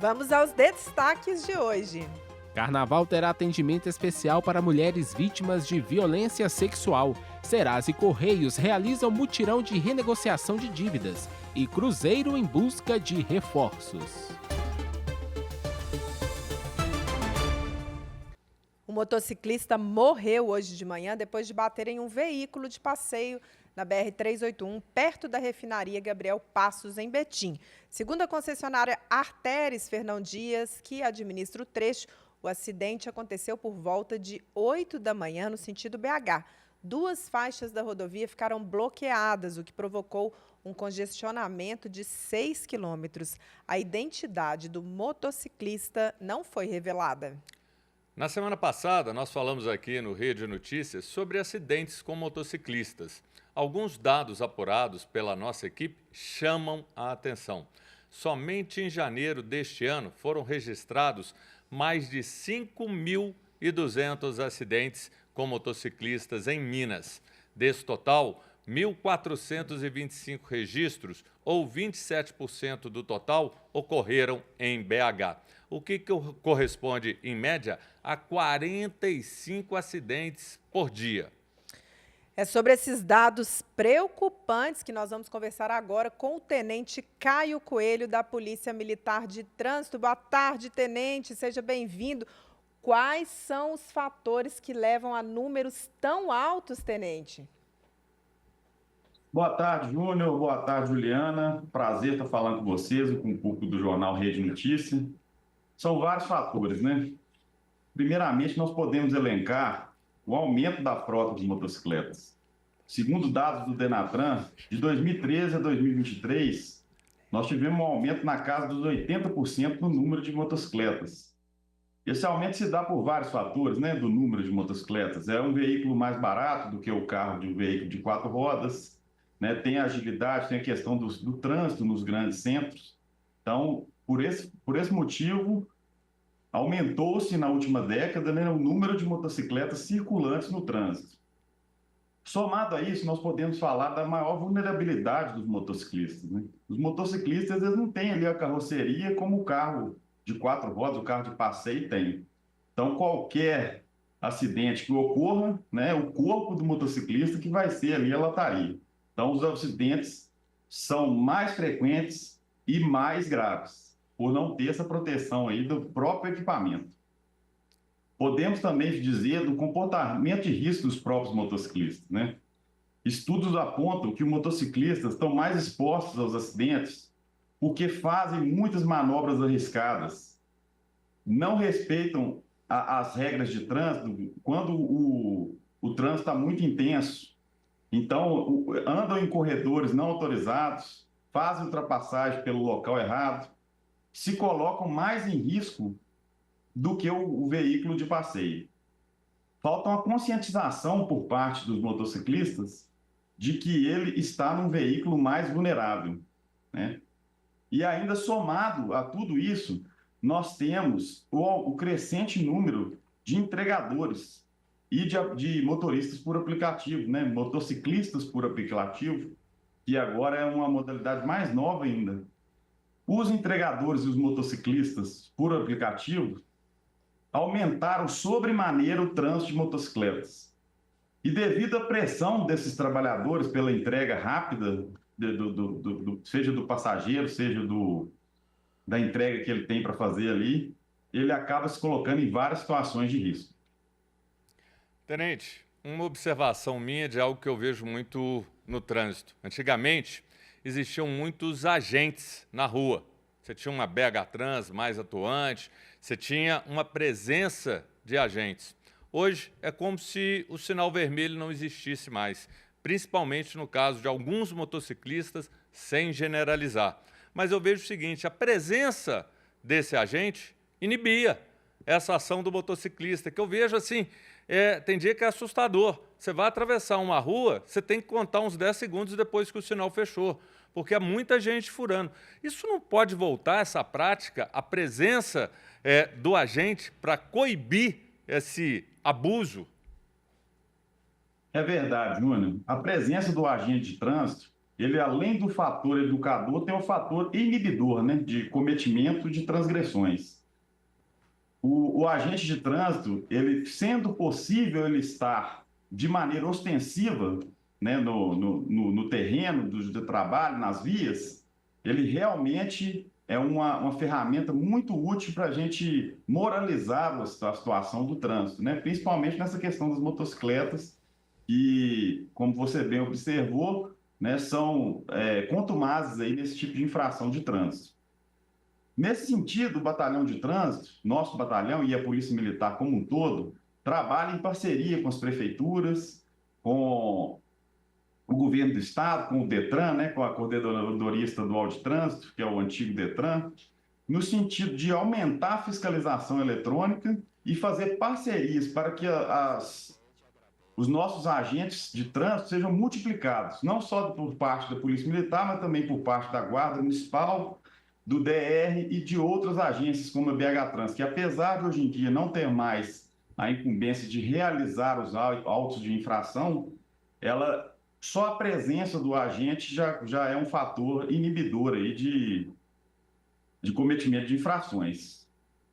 Vamos aos destaques de hoje. Carnaval terá atendimento especial para mulheres vítimas de violência sexual. Serasa e Correios realizam mutirão de renegociação de dívidas. E Cruzeiro em busca de reforços. O motociclista morreu hoje de manhã depois de bater em um veículo de passeio na BR-381, perto da refinaria Gabriel Passos, em Betim. Segundo a concessionária Arteres Fernão Dias, que administra o trecho, o acidente aconteceu por volta de 8 da manhã no sentido BH. Duas faixas da rodovia ficaram bloqueadas, o que provocou um congestionamento de 6 quilômetros. A identidade do motociclista não foi revelada. Na semana passada, nós falamos aqui no Rede Notícias sobre acidentes com motociclistas. Alguns dados apurados pela nossa equipe chamam a atenção. Somente em janeiro deste ano foram registrados mais de 5.200 acidentes com motociclistas em Minas. Desse total, 1.425 registros, ou 27% do total, ocorreram em BH. O que corresponde, em média, a 45 acidentes por dia. É sobre esses dados preocupantes que nós vamos conversar agora com o Tenente Caio Coelho, da Polícia Militar de Trânsito. Boa tarde, Tenente, seja bem-vindo. Quais são os fatores que levam a números tão altos, Tenente? Boa tarde, Júnior. Boa tarde, Juliana. Prazer estar falando com vocês e com o público do jornal Rede Notícia. São vários fatores, né? Primeiramente, nós podemos elencar o aumento da frota de motocicletas. Segundo dados do Denatran, de 2013 a 2023, nós tivemos um aumento na casa dos 80% no número de motocicletas. Esse aumento se dá por vários fatores, né, do número de motocicletas. É um veículo mais barato do que o carro de um veículo de 4 rodas, né? Tem a agilidade, tem a questão do trânsito nos grandes centros. Então, por esse motivo, aumentou-se na última década, né, o número de motocicletas circulantes no trânsito. Somado a isso, nós podemos falar da maior vulnerabilidade dos motociclistas, né? Os motociclistas, eles não têm ali a carroceria como o carro de 4 rodas, o carro de passeio tem. Então, qualquer acidente que ocorra, né, o corpo do motociclista que vai ser ali a lataria. Então, os acidentes são mais frequentes e mais graves, por não ter essa proteção aí do próprio equipamento. Podemos também dizer do comportamento de risco dos próprios motociclistas, né? Estudos apontam que os motociclistas estão mais expostos aos acidentes porque fazem muitas manobras arriscadas, não respeitam as regras de trânsito quando o trânsito está muito intenso. Então, andam em corredores não autorizados, fazem ultrapassagem pelo local errado, se colocam mais em risco do que o veículo de passeio. Falta uma conscientização por parte dos motociclistas de que ele está num veículo mais vulnerável, né? E ainda somado a tudo isso, nós temos o crescente número de entregadores e de motoristas por aplicativo, né? Motociclistas por aplicativo, que agora é uma modalidade mais nova ainda. Os entregadores e os motociclistas por aplicativo aumentaram sobremaneira o trânsito de motocicletas. E devido à pressão desses trabalhadores pela entrega rápida, seja do passageiro, seja da entrega que ele tem para fazer ali, ele acaba se colocando em várias situações de risco. Tenente, uma observação minha de algo que eu vejo muito no trânsito. Antigamente, existiam muitos agentes na rua. Você tinha uma BH Trans mais atuante, você tinha uma presença de agentes. Hoje é como se o sinal vermelho não existisse mais, principalmente no caso de alguns motociclistas, sem generalizar. Mas eu vejo o seguinte, a presença desse agente inibia essa ação do motociclista, que eu vejo assim, tem dia que é assustador. Você vai atravessar uma rua, você tem que contar uns 10 segundos depois que o sinal fechou, porque há muita gente furando. Isso não pode voltar, essa prática, a presença do agente para coibir esse abuso? É verdade, Júnior. A presença do agente de trânsito, ele, além do fator educador, tem o fator inibidor, né, de cometimento de transgressões. O agente de trânsito, ele, sendo possível ele estar de maneira ostensiva, né, no terreno do trabalho, nas vias, ele realmente é uma ferramenta muito útil para a gente moralizar a situação do trânsito, né, principalmente nessa questão das motocicletas, que, como você bem observou, né, são contumazes aí nesse tipo de infração de trânsito. Nesse sentido, o batalhão de trânsito, nosso batalhão e a Polícia Militar como um todo, trabalha em parceria com as prefeituras, com o governo do estado, com o DETRAN, né, com a Coordenadoria Estadual de Trânsito, que é o antigo DETRAN, no sentido de aumentar a fiscalização eletrônica e fazer parcerias para que os nossos agentes de trânsito sejam multiplicados, não só por parte da Polícia Militar, mas também por parte da Guarda Municipal, do DR e de outras agências como a BH Trans, que apesar de hoje em dia não ter mais a incumbência de realizar os autos de infração, só a presença do agente já é um fator inibidor aí de cometimento de infrações.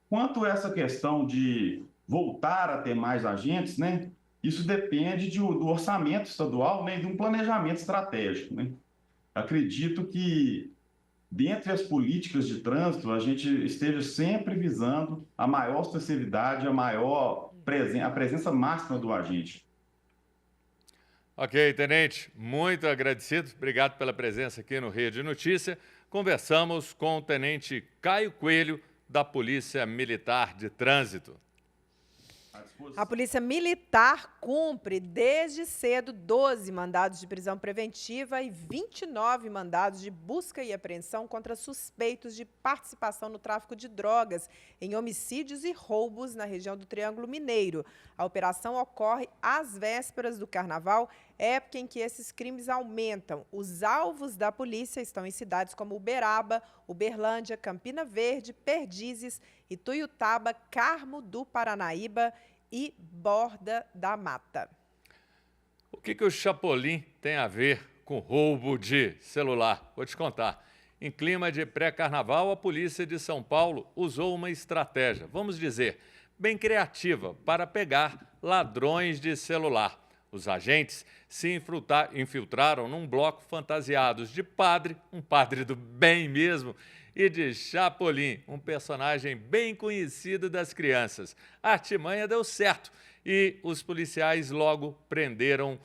Quanto a essa questão de voltar a ter mais agentes, né, isso depende do orçamento estadual, né, e de um planejamento estratégico, né. Acredito que, dentre as políticas de trânsito, a gente esteja sempre visando a maior ostensividade, a presença máxima do agente. Ok, tenente, muito agradecido. Obrigado pela presença aqui no Rede Notícia. Conversamos com o tenente Caio Coelho, da Polícia Militar de Trânsito. A Polícia Militar cumpre desde cedo 12 mandados de prisão preventiva e 29 mandados de busca e apreensão contra suspeitos de participação no tráfico de drogas, em homicídios e roubos na região do Triângulo Mineiro. A operação ocorre às vésperas do Carnaval, época em que esses crimes aumentam. Os alvos da polícia estão em cidades como Uberaba, Uberlândia, Campina Verde, Perdizes, Ituiutaba, Carmo do Paranaíba e Borda da Mata. O que o Chapolin tem a ver com roubo de celular? Vou te contar. Em clima de pré-carnaval, a polícia de São Paulo usou uma estratégia, vamos dizer, bem criativa, para pegar ladrões de celular. Os agentes se infiltraram num bloco fantasiados de padre, um padre do bem mesmo, e de Chapolin, um personagem bem conhecido das crianças. A artimanha deu certo e os policiais logo prenderam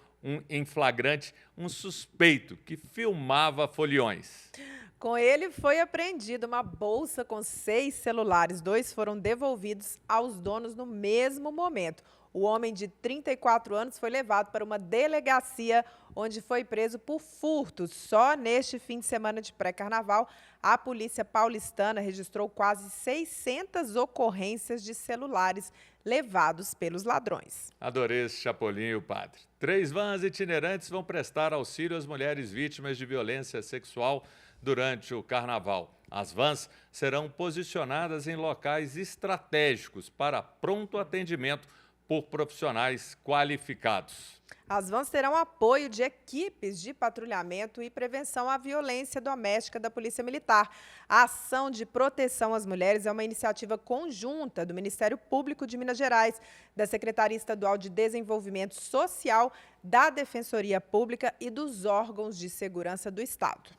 em flagrante um suspeito que filmava foliões. Com ele foi apreendida uma bolsa com 6 celulares. 2 foram devolvidos aos donos no mesmo momento. O homem de 34 anos foi levado para uma delegacia onde foi preso por furto. Só neste fim de semana de pré-carnaval, a polícia paulistana registrou quase 600 ocorrências de celulares levados pelos ladrões. Adorei esse Chapolin e o padre. 3 vans itinerantes vão prestar auxílio às mulheres vítimas de violência sexual durante o carnaval. As vans serão posicionadas em locais estratégicos para pronto atendimento por profissionais qualificados. As vans terão apoio de equipes de patrulhamento e prevenção à violência doméstica da Polícia Militar. A ação de proteção às mulheres é uma iniciativa conjunta do Ministério Público de Minas Gerais, da Secretaria Estadual de Desenvolvimento Social, da Defensoria Pública e dos órgãos de segurança do Estado.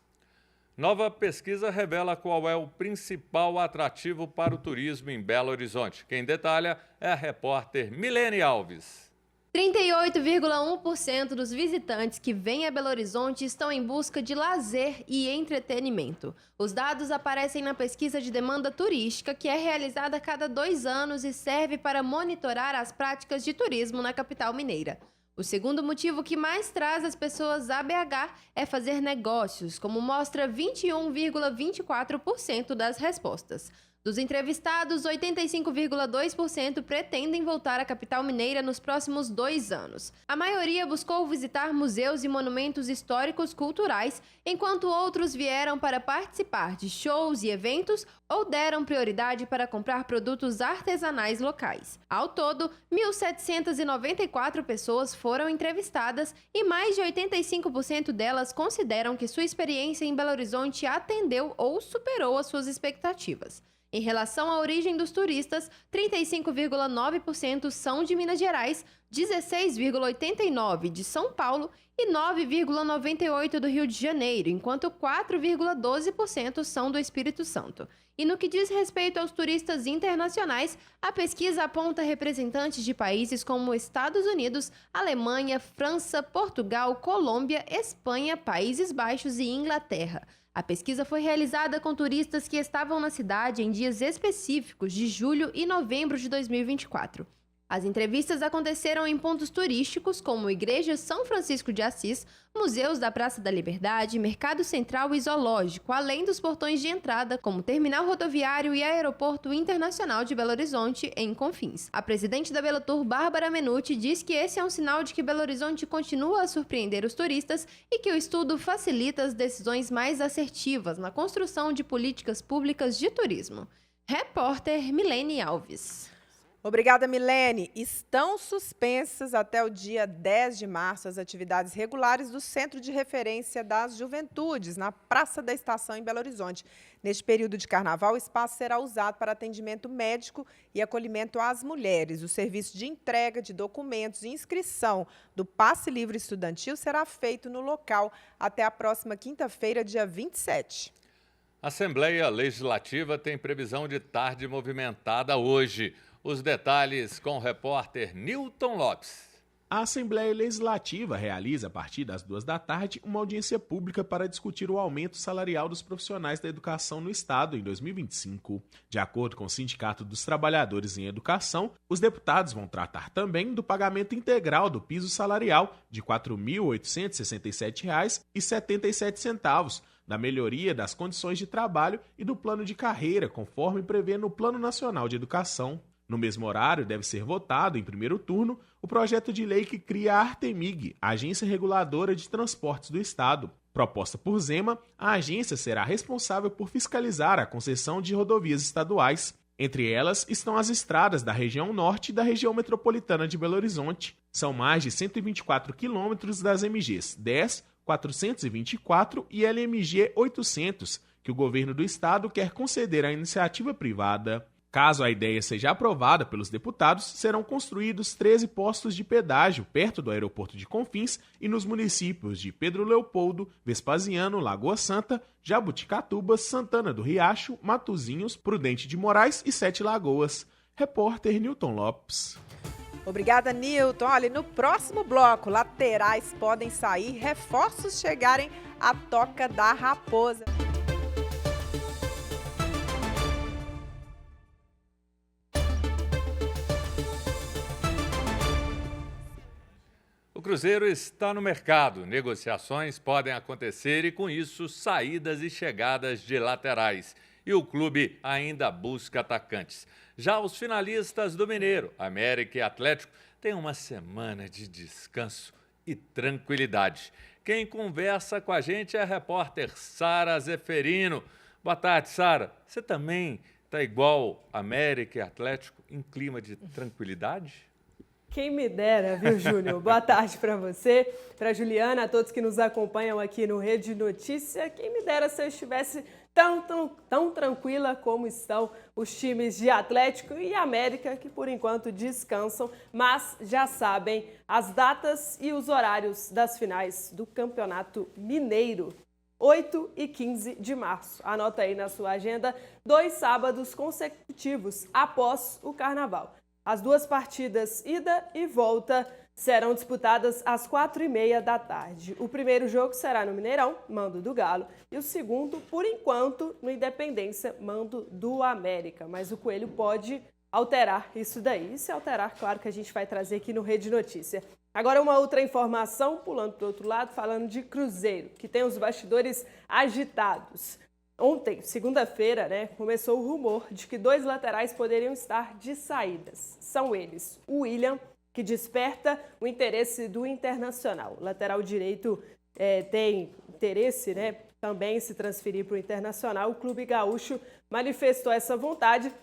Nova pesquisa revela qual é o principal atrativo para o turismo em Belo Horizonte. Quem detalha é a repórter Milene Alves. 38,1% dos visitantes que vêm a Belo Horizonte estão em busca de lazer e entretenimento. Os dados aparecem na pesquisa de demanda turística, que é realizada a cada 2 anos e serve para monitorar as práticas de turismo na capital mineira. O segundo motivo que mais traz as pessoas a BH é fazer negócios, como mostra 21,24% das respostas. Dos entrevistados, 85,2% pretendem voltar à capital mineira nos próximos 2 anos. A maioria buscou visitar museus e monumentos históricos culturais, enquanto outros vieram para participar de shows e eventos ou deram prioridade para comprar produtos artesanais locais. Ao todo, 1.794 pessoas foram entrevistadas e mais de 85% delas consideram que sua experiência em Belo Horizonte atendeu ou superou as suas expectativas. Em relação à origem dos turistas, 35,9% são de Minas Gerais, 16,89% de São Paulo e 9,98% do Rio de Janeiro, enquanto 4,12% são do Espírito Santo. E no que diz respeito aos turistas internacionais, a pesquisa aponta representantes de países como Estados Unidos, Alemanha, França, Portugal, Colômbia, Espanha, Países Baixos e Inglaterra. A pesquisa foi realizada com turistas que estavam na cidade em dias específicos de julho e novembro de 2024. As entrevistas aconteceram em pontos turísticos como Igreja São Francisco de Assis, museus da Praça da Liberdade, Mercado Central e Zoológico, além dos portões de entrada como Terminal Rodoviário e Aeroporto Internacional de Belo Horizonte, em Confins. A presidente da Belotur, Bárbara Menuti, diz que esse é um sinal de que Belo Horizonte continua a surpreender os turistas e que o estudo facilita as decisões mais assertivas na construção de políticas públicas de turismo. Repórter Milene Alves. Obrigada, Milene. Estão suspensas até o dia 10 de março as atividades regulares do Centro de Referência das Juventudes, na Praça da Estação, em Belo Horizonte. Neste período de carnaval, o espaço será usado para atendimento médico e acolhimento às mulheres. O serviço de entrega de documentos e inscrição do passe livre estudantil será feito no local até a próxima quinta-feira, dia 27. A Assembleia Legislativa tem previsão de tarde movimentada hoje. Os detalhes com o repórter Newton Lopes. A Assembleia Legislativa realiza, a partir das 2 da tarde, uma audiência pública para discutir o aumento salarial dos profissionais da educação no Estado em 2025. De acordo com o Sindicato dos Trabalhadores em Educação, os deputados vão tratar também do pagamento integral do piso salarial de R$ 4.867,77, da melhoria das condições de trabalho e do plano de carreira, conforme prevê no Plano Nacional de Educação. No mesmo horário, deve ser votado, em primeiro turno, o projeto de lei que cria a Artemig, a Agência Reguladora de Transportes do Estado. Proposta por Zema, a agência será responsável por fiscalizar a concessão de rodovias estaduais. Entre elas estão as estradas da região norte e da região metropolitana de Belo Horizonte. São mais de 124 quilômetros das MGs 10, 424 e LMG 800, que o governo do estado quer conceder à iniciativa privada. Caso a ideia seja aprovada pelos deputados, serão construídos 13 postos de pedágio perto do aeroporto de Confins e nos municípios de Pedro Leopoldo, Vespasiano, Lagoa Santa, Jabuticatuba, Santana do Riacho, Matozinhos, Prudente de Moraes e 7 Lagoas. Repórter Newton Lopes. Obrigada, Newton. Olha, no próximo bloco, laterais podem sair, reforços chegarem à Toca da Raposa. O Cruzeiro está no mercado. Negociações podem acontecer e, com isso, saídas e chegadas de laterais. E o clube ainda busca atacantes. Já os finalistas do Mineiro, América e Atlético, têm uma semana de descanso e tranquilidade. Quem conversa com a gente é a repórter Sara Zeferino. Boa tarde, Sara. Você também está igual América e Atlético, em clima de tranquilidade? Quem me dera, viu, Júnior? Boa tarde para você, para a Juliana, a todos que nos acompanham aqui no Rede Notícia. Quem me dera se eu estivesse tão tranquila como estão os times de Atlético e América, que por enquanto descansam, mas já sabem as datas e os horários das finais do Campeonato Mineiro. 8 e 15 de março. Anota aí na sua agenda, 2 sábados consecutivos após o Carnaval. As 2 partidas, ida e volta, serão disputadas às 4h30 da tarde. O primeiro jogo será no Mineirão, mando do Galo, e o segundo, por enquanto, no Independência, mando do América. Mas o Coelho pode alterar isso daí. E se alterar, claro que a gente vai trazer aqui no Rede Notícia. Agora uma outra informação, pulando para o outro lado, falando de Cruzeiro, que tem os bastidores agitados. Ontem, segunda-feira, começou o rumor de que 2 laterais poderiam estar de saídas. São eles, o William, que desperta o interesse do Internacional. O lateral direito tem interesse, também em se transferir para o Internacional. O Clube Gaúcho manifestou essa vontade.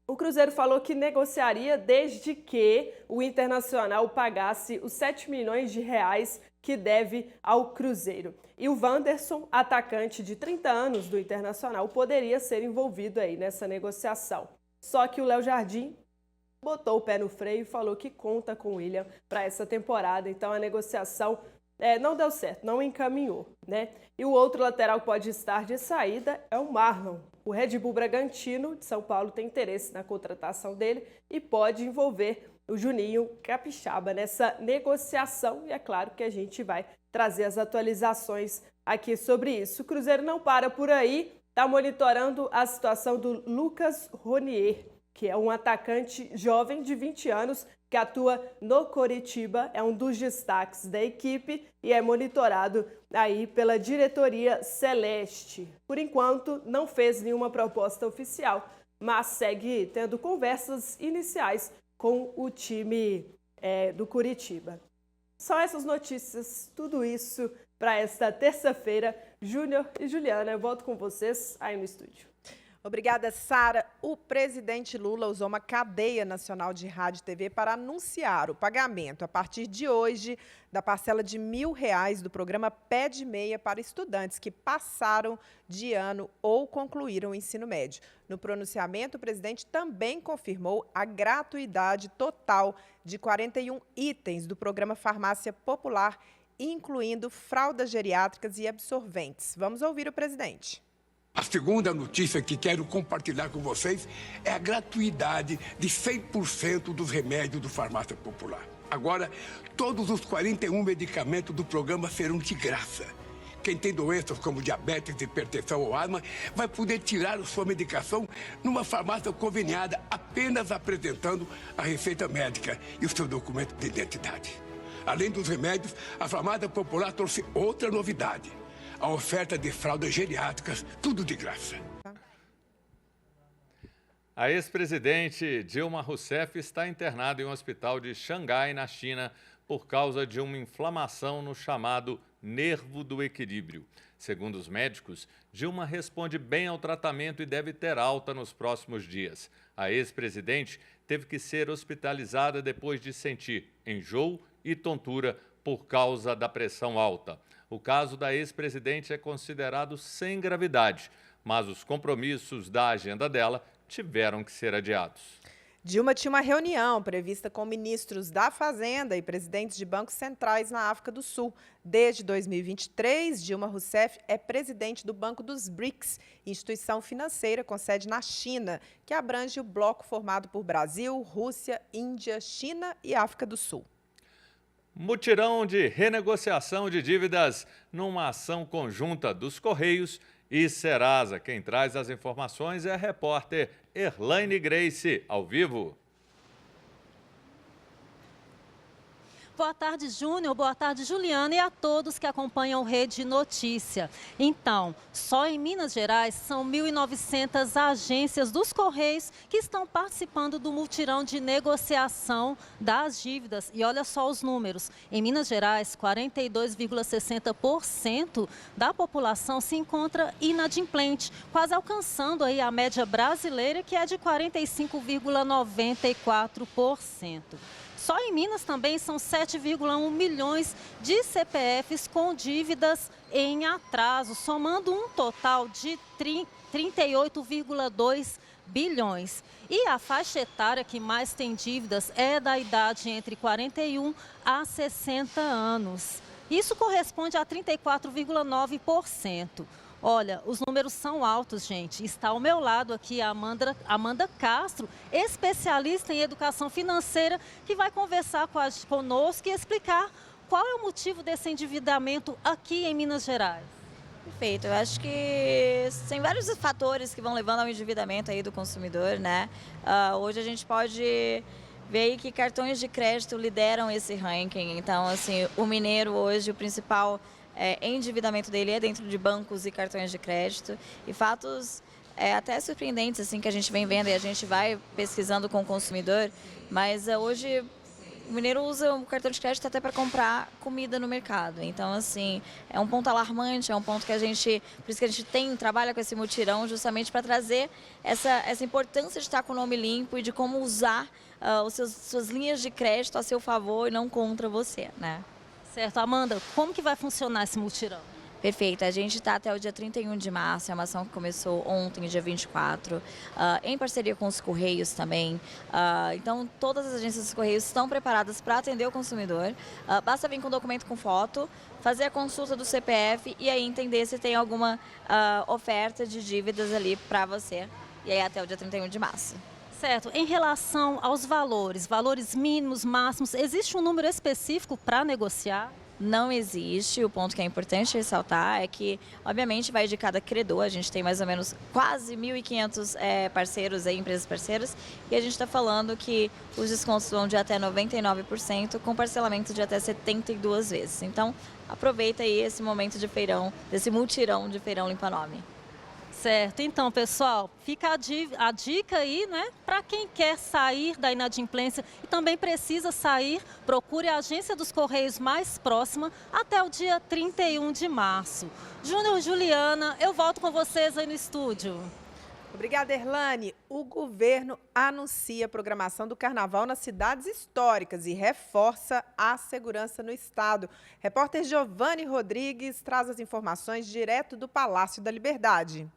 O Cruzeiro falou que negociaria desde que o Internacional pagasse os 7 milhões de reais que deve ao Cruzeiro. E o Wanderson, atacante de 30 anos do Internacional, poderia ser envolvido aí nessa negociação. Só que o Léo Jardim botou o pé no freio e falou que conta com o William para essa temporada. Então a negociação não deu certo, não encaminhou, E o outro lateral que pode estar de saída é o Marlon. O Red Bull Bragantino de São Paulo tem interesse na contratação dele e pode envolver o Juninho Capixaba nessa negociação. E é claro que a gente vai trazer as atualizações aqui sobre isso. O Cruzeiro não para por aí, está monitorando a situação do Lucas Ronier, que é um atacante jovem de 20 anos que atua no Coritiba, é um dos destaques da equipe e é monitorado aí pela diretoria celeste. Por enquanto, não fez nenhuma proposta oficial, mas segue tendo conversas iniciais com o time do Coritiba. São essas notícias, tudo isso para esta terça-feira. Júnior e Juliana, eu volto com vocês aí no estúdio. Obrigada, Sara. O presidente Lula usou uma cadeia nacional de rádio e TV para anunciar o pagamento, a partir de hoje, da parcela de R$1.000 do programa Pé de Meia para estudantes que passaram de ano ou concluíram o ensino médio. No pronunciamento, o presidente também confirmou a gratuidade total de 41 itens do programa Farmácia Popular, incluindo fraldas geriátricas e absorventes. Vamos ouvir o presidente. A segunda notícia que quero compartilhar com vocês é a gratuidade de 100% dos remédios do Farmácia Popular. Agora, todos os 41 medicamentos do programa serão de graça. Quem tem doenças como diabetes, hipertensão ou asma vai poder tirar a sua medicação numa farmácia conveniada, apenas apresentando a receita médica e o seu documento de identidade. Além dos remédios, a Farmácia Popular trouxe outra novidade: a oferta de fraldas geriátricas, tudo de graça. A ex-presidente Dilma Rousseff está internada em um hospital de Xangai, na China, por causa de uma inflamação no chamado nervo do equilíbrio. Segundo os médicos, Dilma responde bem ao tratamento e deve ter alta nos próximos dias. A ex-presidente teve que ser hospitalizada depois de sentir enjoo e tontura por causa da pressão alta. O caso da ex-presidente é considerado sem gravidade, mas os compromissos da agenda dela tiveram que ser adiados. Dilma tinha uma reunião prevista com ministros da Fazenda e presidentes de bancos centrais na África do Sul. Desde 2023, Dilma Rousseff é presidente do Banco dos BRICS, instituição financeira com sede na China, que abrange o bloco formado por Brasil, Rússia, Índia, China e África do Sul. Mutirão de renegociação de dívidas numa ação conjunta dos Correios e Serasa. Quem traz as informações é a repórter Erlaine Grace, ao vivo. Boa tarde, Júnior. Boa tarde, Juliana, e a todos que acompanham o Rede Notícia. Então, só em Minas Gerais são 1.900 agências dos Correios que estão participando do mutirão de negociação das dívidas. E olha só os números. Em Minas Gerais, 42,60% da população se encontra inadimplente, quase alcançando aí a média brasileira, que é de 45,94%. Só em Minas também são 7,1 milhões de CPFs com dívidas em atraso, somando um total de 38,2 bilhões. E a faixa etária que mais tem dívidas é da idade entre 41 a 60 anos. Isso corresponde a 34,9%. Olha, os números são altos, gente. Está ao meu lado aqui a Amanda Castro, especialista em educação financeira, que vai conversar conosco e explicar qual é o motivo desse endividamento aqui em Minas Gerais. Perfeito. Eu acho que tem vários fatores que vão levando ao endividamento aí do consumidor, né? Hoje a gente pode ver aí que cartões de crédito lideram esse ranking. Então, assim, o mineiro hoje, o principal endividamento dele é dentro de bancos e cartões de crédito. E fatos até surpreendentes assim, que a gente vem vendo e a gente vai pesquisando com o consumidor, mas hoje o mineiro usa o cartão de crédito até para comprar comida no mercado. Então, assim, é um ponto alarmante, é um ponto que por isso que a gente trabalha com esse mutirão, justamente para trazer essa importância de estar com o nome limpo e de como usar suas linhas de crédito a seu favor e não contra você, né? Certo. Amanda, como que vai funcionar esse mutirão? Perfeito. A gente está até o dia 31 de março, é uma ação que começou ontem, dia 24, em parceria com os Correios também. Então, todas as agências dos Correios estão preparadas para atender o consumidor. Basta vir com documento com foto, fazer a consulta do CPF e aí entender se tem alguma oferta de dívidas ali para você. E aí até o dia 31 de março. Certo. Em relação aos valores mínimos, máximos, existe um número específico para negociar? Não existe. O ponto que é importante ressaltar é que, obviamente, vai de cada credor. A gente tem mais ou menos quase 1.500 parceiros, empresas parceiras, e a gente está falando que os descontos vão de até 99%, com parcelamento de até 72 vezes. Então, aproveita aí esse momento de feirão, desse mutirão de feirão Limpa Nome. Certo. Então, pessoal, fica a dica aí, né? Para quem quer sair da inadimplência e também precisa sair, procure a agência dos Correios mais próxima até o dia 31 de março. Júnior e Juliana, eu volto com vocês aí no estúdio. Obrigada, Erlane. O governo anuncia a programação do carnaval nas cidades históricas e reforça a segurança no estado. Repórter Giovanni Rodrigues traz as informações direto do Palácio da Liberdade.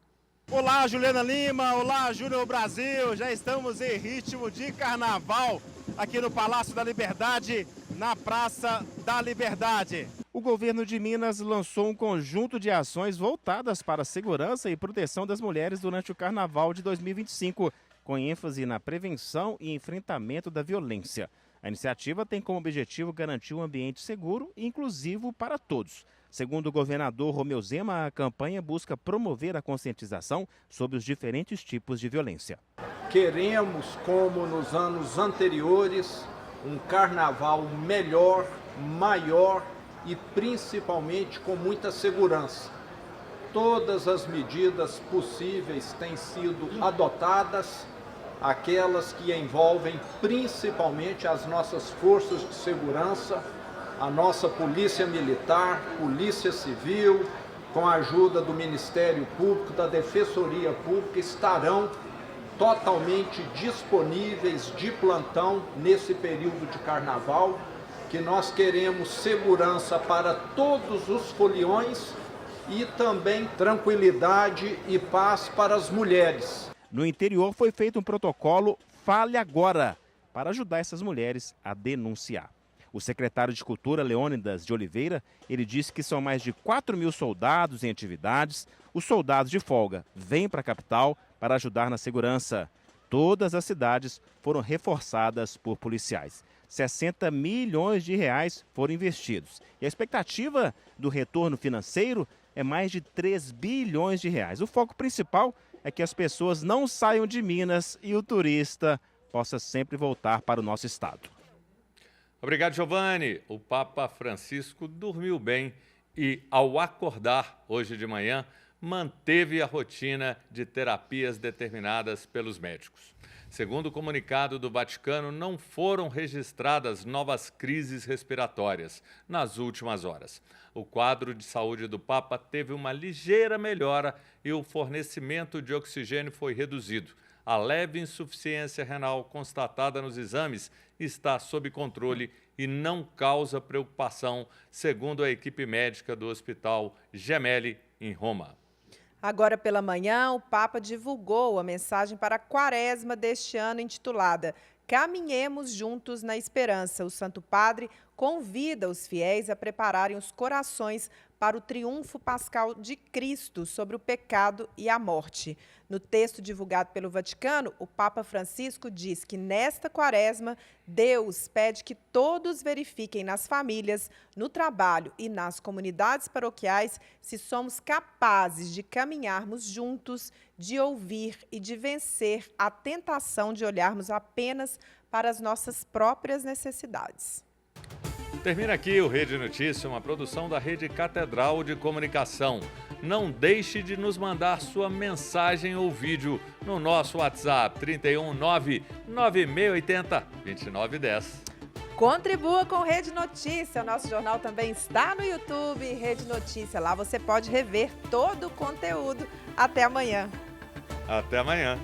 Olá, Juliana Lima, olá, Júnior Brasil, já estamos em ritmo de carnaval aqui no Palácio da Liberdade, na Praça da Liberdade. O governo de Minas lançou um conjunto de ações voltadas para a segurança e proteção das mulheres durante o carnaval de 2025, com ênfase na prevenção e enfrentamento da violência. A iniciativa tem como objetivo garantir um ambiente seguro e inclusivo para todos. Segundo o governador Romeu Zema, a campanha busca promover a conscientização sobre os diferentes tipos de violência. Queremos, como nos anos anteriores, um carnaval melhor, maior e principalmente com muita segurança. Todas as medidas possíveis têm sido adotadas, aquelas que envolvem principalmente as nossas forças de segurança, a nossa Polícia Militar, Polícia Civil, com a ajuda do Ministério Público, da Defensoria Pública, estarão totalmente disponíveis de plantão nesse período de carnaval, que nós queremos segurança para todos os foliões e também tranquilidade e paz para as mulheres. No interior foi feito um protocolo Fale Agora, para ajudar essas mulheres a denunciar. O secretário de Cultura, Leônidas de Oliveira, ele disse que são mais de 4.000 soldados em atividades. Os soldados de folga vêm para a capital para ajudar na segurança. Todas as cidades foram reforçadas por policiais. 60 milhões de reais foram investidos. E a expectativa do retorno financeiro é mais de 3 bilhões de reais. O foco principal é que as pessoas não saiam de Minas e o turista possa sempre voltar para o nosso estado. Obrigado, Giovanni. O Papa Francisco dormiu bem e, ao acordar hoje de manhã, manteve a rotina de terapias determinadas pelos médicos. Segundo o comunicado do Vaticano, não foram registradas novas crises respiratórias nas últimas horas. O quadro de saúde do Papa teve uma ligeira melhora e o fornecimento de oxigênio foi reduzido. A leve insuficiência renal constatada nos exames está sob controle e não causa preocupação, segundo a equipe médica do Hospital Gemelli, em Roma. Agora pela manhã, o Papa divulgou a mensagem para a Quaresma deste ano, intitulada Caminhemos Juntos na Esperança. O Santo Padre convida os fiéis a prepararem os corações para o triunfo pascal de Cristo sobre o pecado e a morte. No texto divulgado pelo Vaticano, o Papa Francisco diz que nesta Quaresma, Deus pede que todos verifiquem nas famílias, no trabalho e nas comunidades paroquiais se somos capazes de caminharmos juntos, de ouvir e de vencer a tentação de olharmos apenas para as nossas próprias necessidades. Termina aqui o Rede Notícia, uma produção da Rede Catedral de Comunicação. Não deixe de nos mandar sua mensagem ou vídeo no nosso WhatsApp 31996802910. Contribua com Rede Notícia. O nosso jornal também está no YouTube, Rede Notícia. Lá você pode rever todo o conteúdo. Até amanhã. Até amanhã.